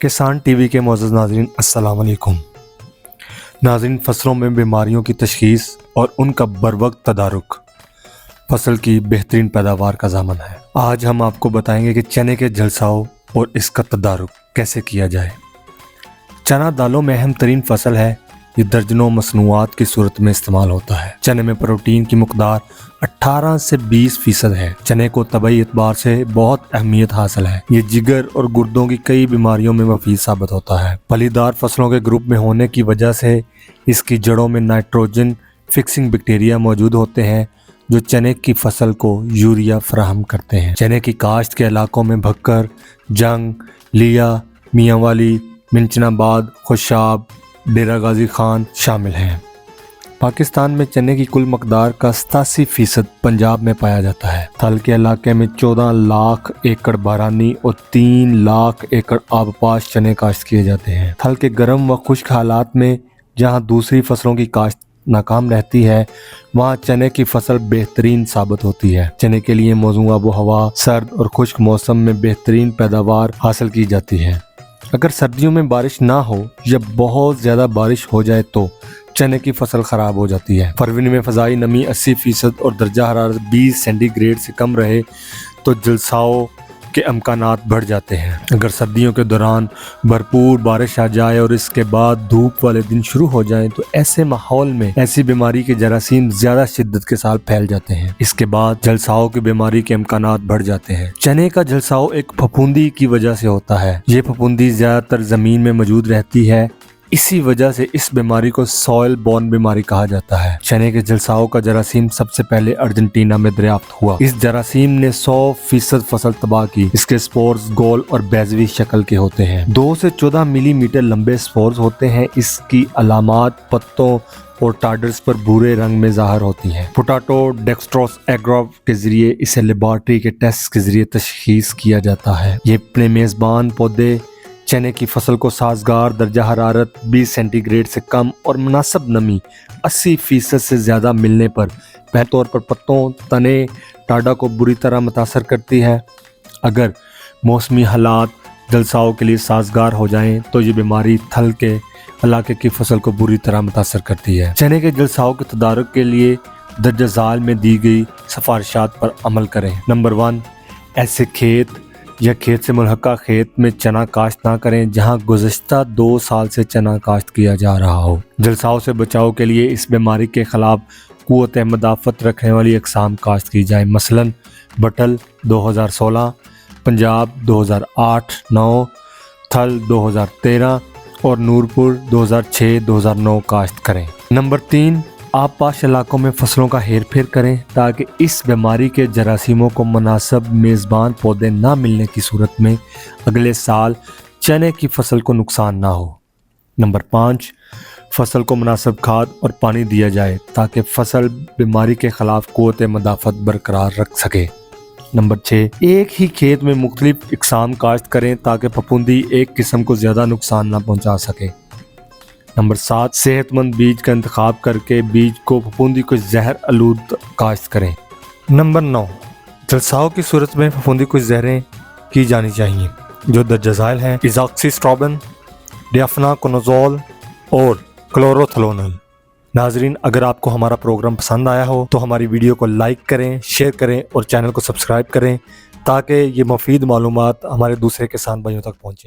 किसान टीवी के मोअज़्ज़ज़ नाज़रीन अस्सलाम वालेकुम। नाज़रीन, फसलों में बीमारियों की तशख़ीस और उनका बरवक्त तदारुक फसल की बेहतरीन पैदावार का ज़ामन है। आज हम आपको बताएंगे कि चने के झलसाव और इसका तदारुक कैसे किया जाए। चना दालों में अहम तरीन फसल है। ये दर्जनों मसनूआत की सूरत में इस्तेमाल होता है। चने में प्रोटीन की मकदार 18 से 20% है। चने को तबई एतबार से बहुत अहमियत हासिल है। ये जिगर और गुर्दों की कई बीमारियों में मुफीद साबित होता है। फलीदार फसलों के ग्रुप में होने की वजह से इसकी जड़ों में नाइट्रोजन फिक्सिंग बैक्टीरिया मौजूद होते हैं जो चने की फसल को यूरिया फराहम करते हैं। चने की काश्त के इलाकों में भक्कर, जंग, लिया, मियांवाली, मिंचनाबाद, खुशाब, डेरा गाजी खान शामिल हैं। पाकिस्तान में चने की कुल मकदार का 87% पंजाब में पाया जाता है। थल के इलाके में 14 लाख एकड़ बारानी और 3 लाख एकड़ आबपाश चने काश्त किए जाते हैं। थल के गर्म व खुश्क हालात में जहां दूसरी फसलों की काश्त नाकाम रहती है, वहाँ चने की फसल बेहतरीन साबित होती है। चने के लिए मौजूद आबो हवा, सर्द और खुश्क मौसम में बेहतरीन पैदावार हासिल की जाती है। अगर सर्दियों में बारिश ना हो या बहुत ज़्यादा बारिश हो जाए तो चने की फसल ख़राब हो जाती है। फरवरी में फ़ज़ाई नमी 80% और दर्जा हरारत 20 सेंटीग्रेड से कम रहे तो जलसाव के अमकानात बढ़ जाते हैं। अगर सर्दियों के दौरान भरपूर बारिश आ जाए और इसके बाद धूप वाले दिन शुरू हो जाए तो ऐसे माहौल में ऐसी बीमारी के जरासीम ज़्यादा शिद्दत के साथ फैल जाते हैं। इसके बाद जलसाव की बीमारी के अमकानात बढ़ जाते हैं। चने का जलसाव एक फफूंदी की वजह से होता है। ये फफूंदी ज़्यादातर ज़मीन में मौजूद रहती है। इसी वजह से इस बीमारी को सॉइल बोर्न बीमारी कहा जाता है। चने के जलसाव का जरासीम सबसे पहले अर्जेंटीना में दरियाफ्त हुआ। इस जरासीम ने 100% फसल तबाह की। इसके स्पोर्स गोल और बैजवी शक्ल के होते हैं। 2 से 14 मिलीमीटर लंबे स्पोर्स होते हैं। इसकी अलामात पत्तों और टाडर्स पर भूरे रंग में ज़ाहिर होती हैं। पोटैटो डेक्स्ट्रोस एग्रोव के जरिए इसे लेबॉर्ट्री के टेस्ट के जरिए तशखीस किया जाता है। ये अपने मेज़बान पौधे चने की फसल को साजगार दर्जा हरारत 20 सेंटीग्रेड से कम और मुनासिब नमी 80% से ज़्यादा मिलने पर पहले तौर पर पत्तों, तने, टाडा को बुरी तरह मुतासर करती है। अगर मौसमी हालात जलसाव के लिए साजगार हो जाएं तो ये बीमारी थल के इलाके की फसल को बुरी तरह मुतासर करती है। चने के जलसाव के तदारुक के लिए दर्जा ज़ाल में दी गई सिफारिशात पर अमल करें। नंबर 1, ऐसे खेत या खेत से मुल्हका खेत में चना काश्त ना करें जहां गुज़श्ता 2 साल से चना काश्त किया जा रहा हो। जलसाव से बचाव के लिए इस बीमारी के खिलाफ क़ुव्वत मदाफ़त रखने वाली अक़साम काश्त की जाए। मसलन बटल 2016, पंजाब 2008-9, थल 2013 और नूरपुर 2006-2009 काश्त करें। नंबर 3, आबपाश इलाकों में फसलों का हेर फेर करें ताकि इस बीमारी के जरासीमों को मुनासिब मेज़बान पौधे ना मिलने की सूरत में अगले साल चने की फसल को नुकसान ना हो। नंबर 5, फसल को मुनासिब खाद और पानी दिया जाए ताकि फसल बीमारी के खिलाफ क़ुव्वत मदाफ़त बरकरार रख सके। नंबर 6, एक ही खेत में मुख्तलिफ इक़साम काश्त करें ताकि फफूंदी एक किस्म को ज़्यादा नुकसान ना पहुँचा सके। नंबर 7, सेहतमंद बीज का इंतखाब करके बीज को फफूंदी को जहर आलूद काश्त करें। नंबर 9, जलसाव की सूरत में फफूंदी को जहरें की जानी चाहिए जो दर्जाज़ाइल हैं इज़ॉक्सीस्ट्रोबिन, डियाफेनाकोनाज़ोल और क्लोरोथलोनल। नाजरीन, अगर आपको हमारा प्रोग्राम पसंद आया हो तो हमारी वीडियो को लाइक करें, शेयर करें और चैनल को सब्सक्राइब करें ताकि ये मुफीद मालूमात हमारे दूसरे किसान भाइयों तक पहुँचें।